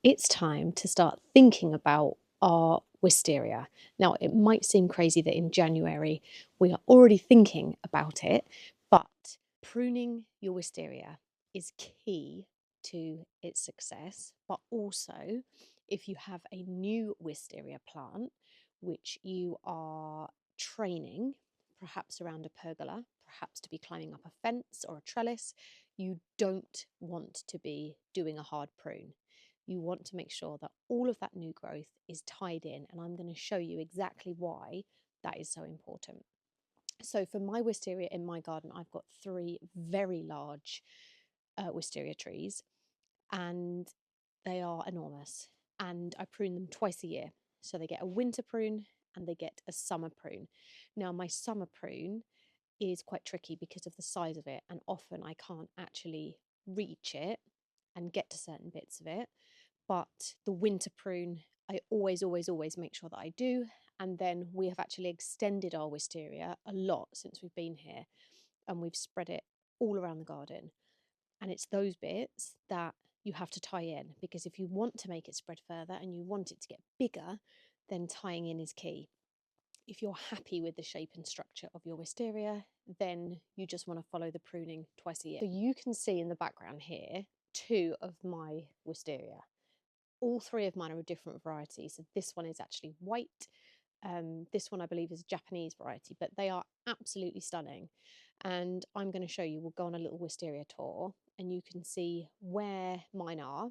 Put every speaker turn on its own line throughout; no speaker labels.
it's time to start thinking about our wisteria. Now, it might seem crazy that in January we are already thinking about it, but pruning your wisteria is key to its success. But also, if you have a new wisteria plant which you are training, perhaps around a pergola, perhaps to be climbing up a fence or a trellis, you don't want to be doing a hard prune. You want to make sure that all of that new growth is tied in, and I'm going to show you exactly why that is so important. So for my wisteria in my garden, I've got 3 very large wisteria trees, and they are enormous, and I prune them twice a year. So they get a winter prune and they get a summer prune. Now my summer prune is quite tricky because of the size of it, and often I can't actually reach it and get to certain bits of it. But the winter prune, I always make sure that I do. And then we have actually extended our wisteria a lot since we've been here, and we've spread it all around the garden. And it's those bits that you have to tie in, because if you want to make it spread further and you want it to get bigger, then tying in is key. If you're happy with the shape and structure of your wisteria, then you just want to follow the pruning twice a year. So you can see in the background here 2 of my wisteria. All 3 of mine are a different variety. So this one is actually white. This one I believe is a Japanese variety, but they are absolutely stunning. And I'm going to show you, we'll go on a little wisteria tour and you can see where mine are,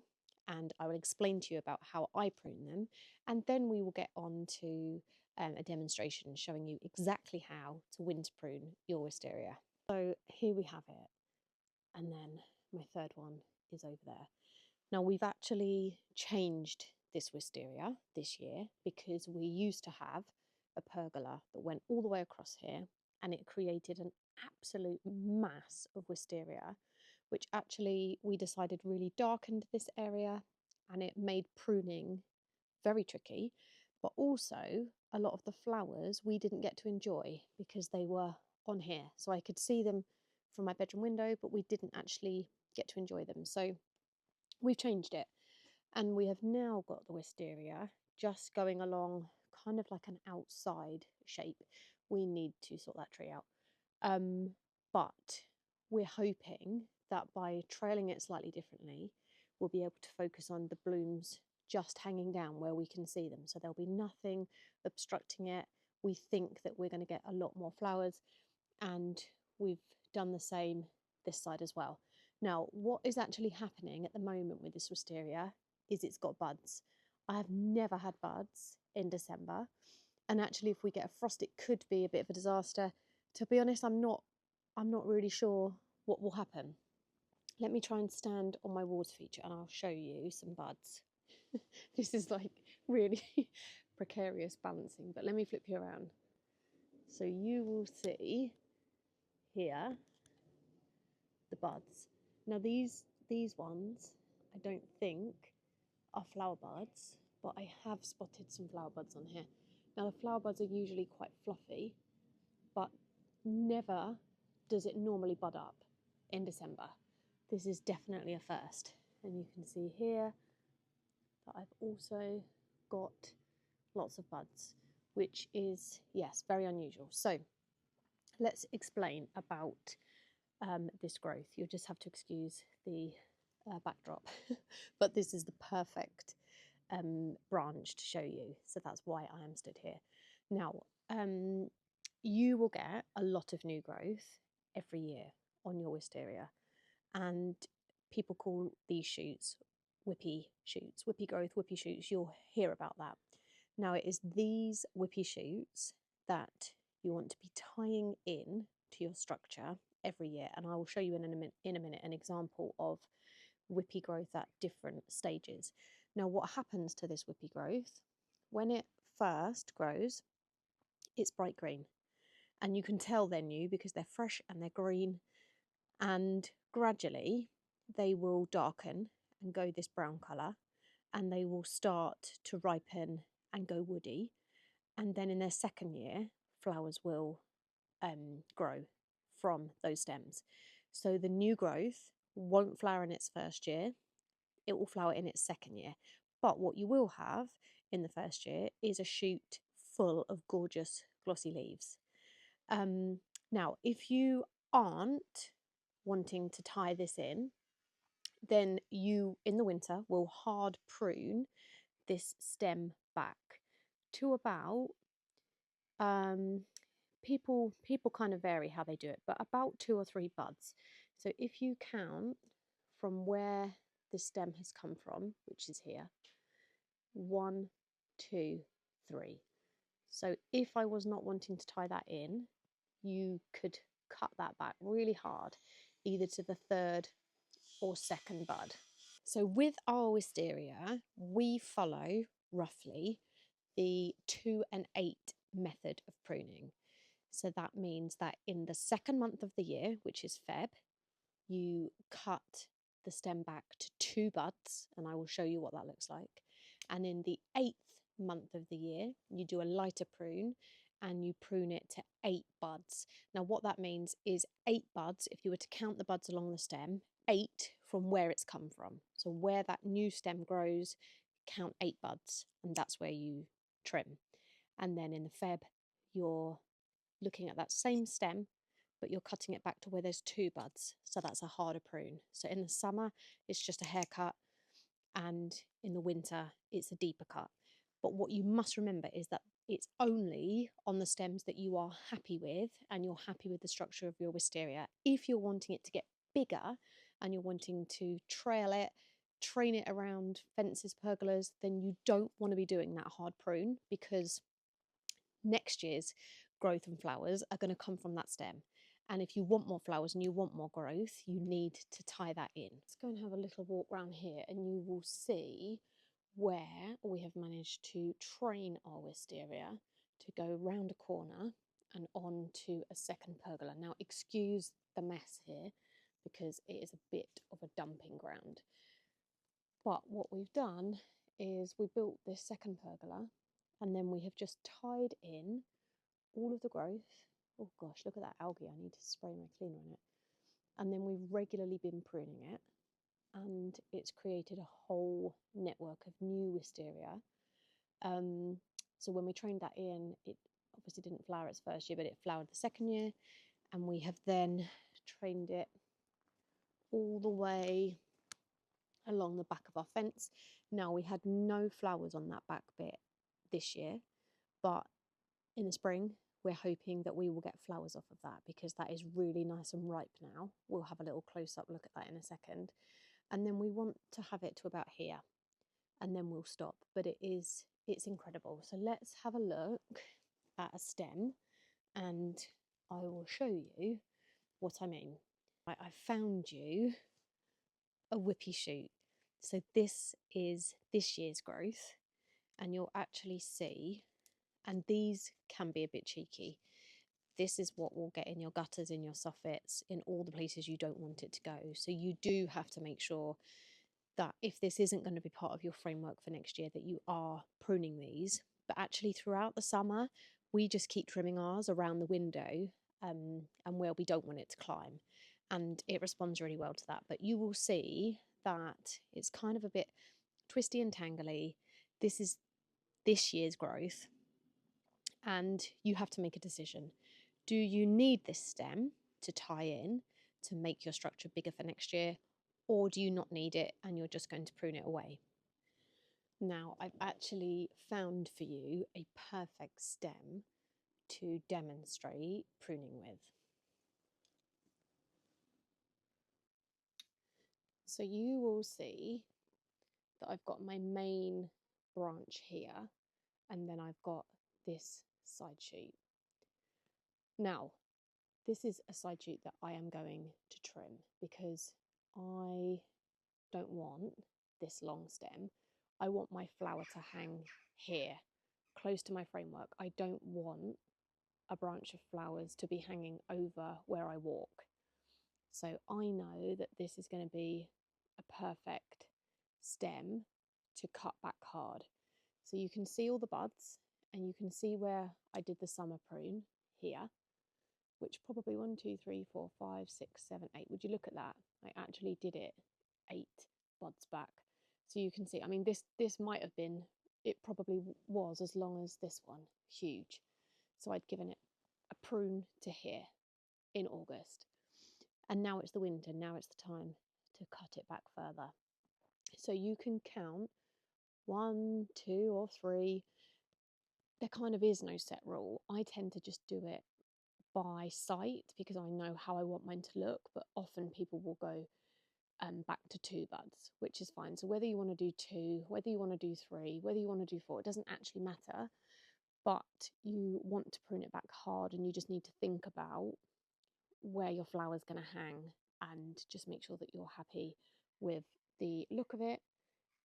and I will explain to you about how I prune them, and then we will get on to a demonstration showing you exactly how to winter prune your wisteria. So here we have it, and then my third one is over there. Now we've actually changed this wisteria this year because we used to have a pergola that went all the way across here, and it created an absolute mass of wisteria, which actually we decided really darkened this area, and it made pruning very tricky. But also a lot of the flowers we didn't get to enjoy because they were on here, so I could see them from my bedroom window, but we didn't actually get to enjoy them. So we've changed it, and we have now got the wisteria just going along kind of like an outside shape. We need to sort that tree out. But we're hoping that by trailing it slightly differently, we'll be able to focus on the blooms just hanging down where we can see them. So there'll be nothing obstructing it. We think that we're going to get a lot more flowers, and we've done the same this side as well. Now, what is actually happening at the moment with this wisteria is it's got buds. I have never had buds in December, and actually if we get a frost it could be a bit of a disaster. To be honest, I'm not really sure what will happen. Let me try and stand on my water feature and I'll show you some buds. This is like really precarious balancing, but let me flip you around. So you will see here the buds. Now these ones I don't think are flower buds, but I have spotted some flower buds on here. Now the flower buds are usually quite fluffy, but never does it normally bud up in December. This is definitely a first. And you can see here that I've also got lots of buds, which is, yes, very unusual. So let's explain about this growth. You'll just have to excuse the backdrop, but this is the perfect branch to show you. So that's why I am stood here. Now, you will get a lot of new growth every year on your wisteria, and people call these shoots whippy shoots, whippy growth, whippy shoots. You'll hear about that. Now, it is these whippy shoots that you want to be tying in to your structure every year, and I will show you in a minute an example of whippy growth at different stages. Now, what happens to this whippy growth when it first grows? It's bright green, and you can tell they're new because they're fresh and they're green, and gradually they will darken and go this brown colour, and they will start to ripen and go woody, and then in their second year flowers will grow from those stems. So the new growth won't flower in its first year. it will flower in its second year. But what you will have in the first year is a shoot full of gorgeous glossy leaves. Now, if you aren't wanting to tie this in, then you, in the winter, will hard prune this stem back to about, people kind of vary how they do it, but about 2 or 3 buds. So if you count from where the stem has come from, which is here, 1, 2, 3. So if I was not wanting to tie that in, you could cut that back really hard, either to the 3rd or 2nd bud. So with our wisteria, we follow roughly the 2 and 8 method of pruning. So that means that in the 2nd month of the year, which is Feb, you cut the stem back to 2 buds, and I will show you what that looks like. And in the 8th month of the year, you do a lighter prune and you prune it to 8 buds. Now what that means is 8 buds, if you were to count the buds along the stem, 8 from where it's come from. So where that new stem grows, count 8 buds, and that's where you trim. And then in the Feb, you're looking at that same stem, but you're cutting it back to where there's 2 buds. So that's a harder prune. So in the summer, it's just a haircut, and in the winter, it's a deeper cut. But what you must remember is that it's only on the stems that you are happy with and you're happy with the structure of your wisteria. If you're wanting it to get bigger and you're wanting to trail it, train it around fences, pergolas, then you don't want to be doing that hard prune, because next year's growth and flowers are going to come from that stem. And if you want more flowers and you want more growth, you need to tie that in. Let's go and have a little walk around here and you will see where we have managed to train our wisteria to go round a corner and on to a 2nd pergola. Now, excuse the mess here because it is a bit of a dumping ground. But what we've done is we built this 2nd pergola, and then we have just tied in all of the growth. Oh gosh, look at that algae. I need to spray my cleaner on it. And then we've regularly been pruning it, and it's created a whole network of new wisteria. So when we trained that in, it obviously didn't flower its first year, but it flowered the 2nd year, and we have then trained it all the way along the back of our fence. Now, we had no flowers on that back bit this year, but in the spring we're hoping that we will get flowers off of that, because that is really nice and ripe now. We'll have a little close-up look at that in a second. And then we want to have it to about here, and then we'll stop. But it's incredible. So let's have a look at a stem and I will show you what I mean. I found you a whippy shoot. So this is this year's growth, and you'll actually see, and these can be a bit cheeky. This is what will get in your gutters, in your soffits, in all the places you don't want it to go. So you do have to make sure that if this isn't going to be part of your framework for next year, that you are pruning these. But actually throughout the summer, we just keep trimming ours around the window, and where we don't want it to climb. And it responds really well to that. But you will see that it's kind of a bit twisty and tangly. This is this year's growth, and you have to make a decision. Do you need this stem to tie in to make your structure bigger for next year, or do you not need it and you're just going to prune it away? Now, I've actually found for you a perfect stem to demonstrate pruning with. So you will see that I've got my main branch here, and then I've got this side shoot. Now, this is a side shoot that I am going to trim because I don't want this long stem. I want my flower to hang here, close to my framework. I don't want a branch of flowers to be hanging over where I walk. So I know that this is going to be a perfect stem to cut back hard. So you can see all the buds, and you can see where I did the summer prune here, which probably 1, 2, 3, 4, 5, 6, 7, 8. Would you look at that? I actually did it 8 buds back. So you can see, I mean, this might have been, it probably was as long as this one, huge. So I'd given it a prune to here in August. And now it's the winter, now it's the time to cut it back further. So you can count 1, 2, or 3. There kind of is no set rule. I tend to just do it by sight because I know how I want mine to look, but often people will go back to 2 buds, which is fine. So whether you want to do 2, whether you want to do 3, whether you want to do 4, it doesn't actually matter, but you want to prune it back hard, and you just need to think about where your flower's going to hang and just make sure that you're happy with the look of it.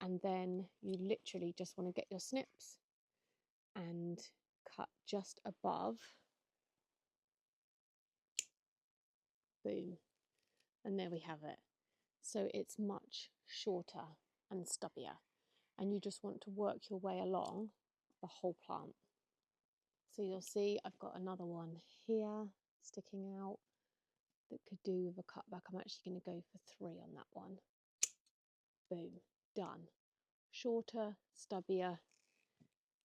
And then you literally just want to get your snips and cut just above. Boom. And there we have it. So it's much shorter and stubbier, and you just want to work your way along the whole plant. So you'll see I've got another one here sticking out that could do with a cutback. I'm actually going to go for 3 on that one. Boom, done. Shorter, stubbier.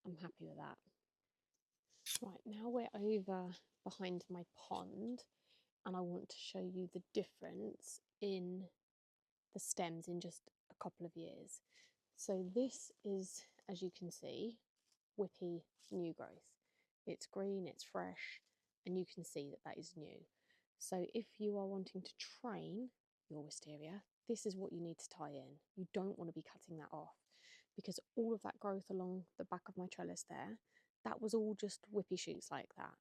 I'm happy with that. Right, now we're over behind my pond, and I want to show you the difference in the stems in just a couple of years. So this is, as you can see, whippy new growth. It's green, it's fresh, and you can see that that is new. So if you are wanting to train your wisteria, this is what you need to tie in. You don't want to be cutting that off, because all of that growth along the back of my trellis there, that was all just whippy shoots like that.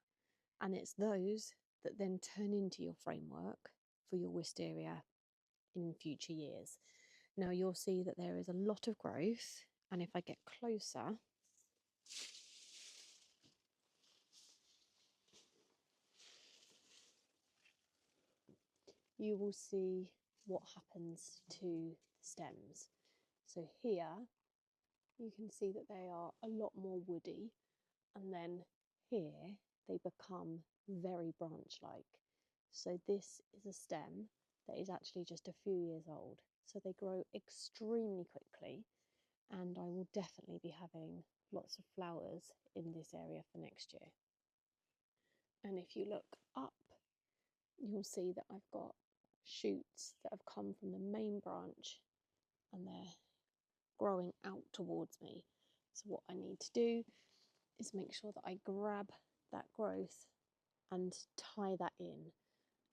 And it's those that then turn into your framework for your wisteria in future years. Now you'll see that there is a lot of growth, and if I get closer, you will see what happens to the stems. So here you can see that they are a lot more woody, and then here they become very branch-like. So this is a stem that is actually just a few years old. So they grow extremely quickly, and I will definitely be having lots of flowers in this area for next year. And if you look up, you'll see that I've got shoots that have come from the main branch, and they're growing out towards me. So what I need to do is make sure that I grab that growth and tie that in.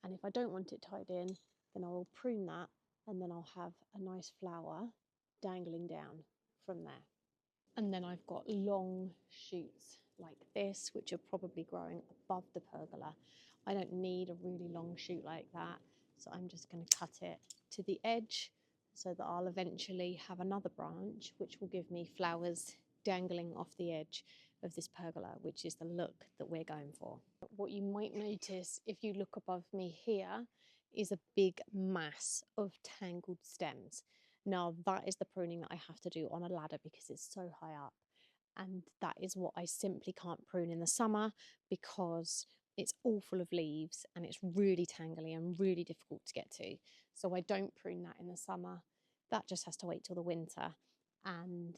And if I don't want it tied in, then I will prune that, and then I'll have a nice flower dangling down from there. And then I've got long shoots like this, which are probably growing above the pergola. I don't need a really long shoot like that, so I'm just going to cut it to the edge so that I'll eventually have another branch which will give me flowers dangling off the edge of this pergola, which is the look that we're going for. What you might notice if you look above me here is a big mass of tangled stems. Now that is the pruning that I have to do on a ladder because it's so high up, and that is what I simply can't prune in the summer because it's all full of leaves and it's really tangly and really difficult to get to. So I don't prune that in the summer. That just has to wait till the winter, and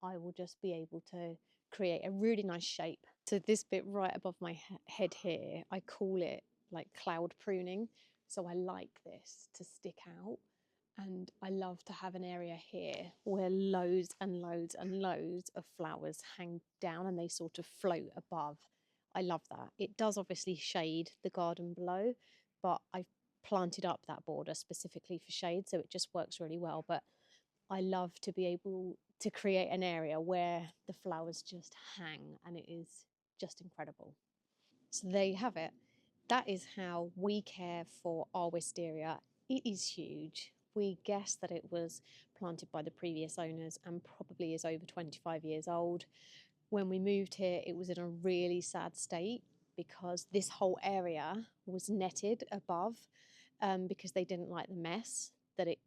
I will just be able to create a really nice shape. So this bit right above my head here, I call it like cloud pruning. So I like this to stick out, and I love to have an area here where loads and loads and loads of flowers hang down and they sort of float above. I love that. It does obviously shade the garden below, but I've planted up that border specifically for shade, so it just works really well. But I love to be able to create an area where the flowers just hang, and it is just incredible. So there you have it. That is how we care for our wisteria. It is huge. We guess that it was planted by the previous owners and probably is over 25 years old. When we moved here, it was in a really sad state because this whole area was netted above because they didn't like the mess that it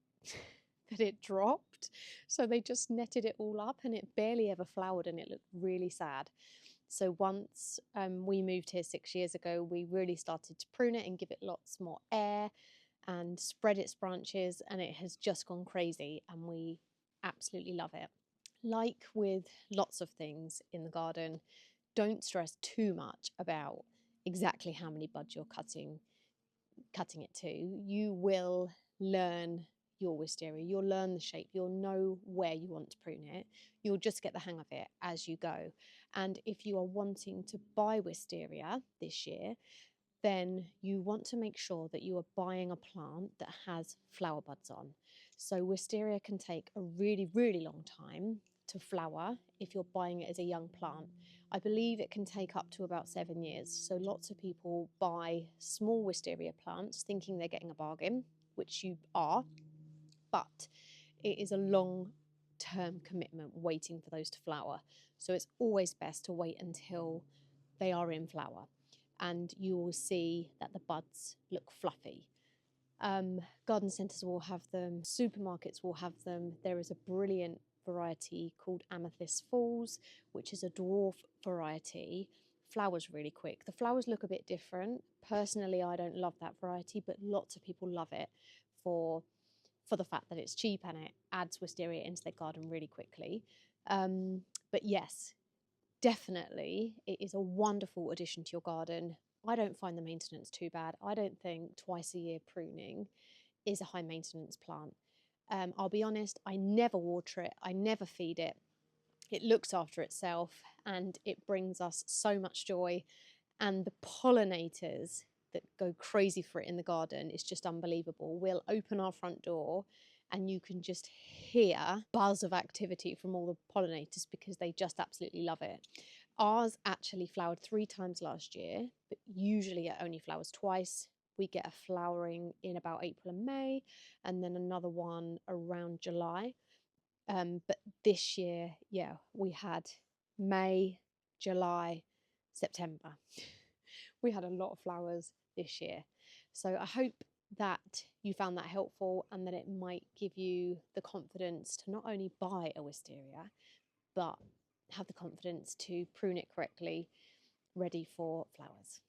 that it dropped. So they just netted it all up, and it barely ever flowered, and it looked really sad. So once we moved here 6 years ago, we really started to prune it and give it lots more air and spread its branches, and it has just gone crazy. And we absolutely love it. Like with lots of things in the garden, don't stress too much about exactly how many buds you're cutting it to. You will learn your wisteria, you'll learn the shape, you'll know where you want to prune it, you'll just get the hang of it as you go. And if you are wanting to buy wisteria this year, then you want to make sure that you are buying a plant that has flower buds on. So wisteria can take a really, really long time to flower if you're buying it as a young plant. I believe it can take up to about 7 years. So lots of people buy small wisteria plants thinking they're getting a bargain, which you are, but it is a long term commitment waiting for those to flower. So it's always best to wait until they are in flower, and you will see that the buds look fluffy. Garden centres will have them, supermarkets will have them. There is a brilliant variety called Amethyst Falls, which is a dwarf variety. Flowers really quick. The flowers look a bit different. Personally, I don't love that variety, but lots of people love it for the fact that it's cheap and it adds wisteria into their garden really quickly. But yes, definitely, it is a wonderful addition to your garden. I don't find the maintenance too bad. I don't think twice a year pruning is a high maintenance plant. I'll be honest, I never water it, I never feed it. It looks after itself and it brings us so much joy. And the pollinators that go crazy for it in the garden is just unbelievable. We'll open our front door and you can just hear buzz of activity from all the pollinators because they just absolutely love it. Ours actually flowered 3 times last year, but usually it only flowers twice. We get a flowering in about April and May, and then another one around July. But this year, yeah, we had May, July, September. We had a lot of flowers this year. So I hope that you found that helpful and that it might give you the confidence to not only buy a wisteria, but have the confidence to prune it correctly, ready for flowers.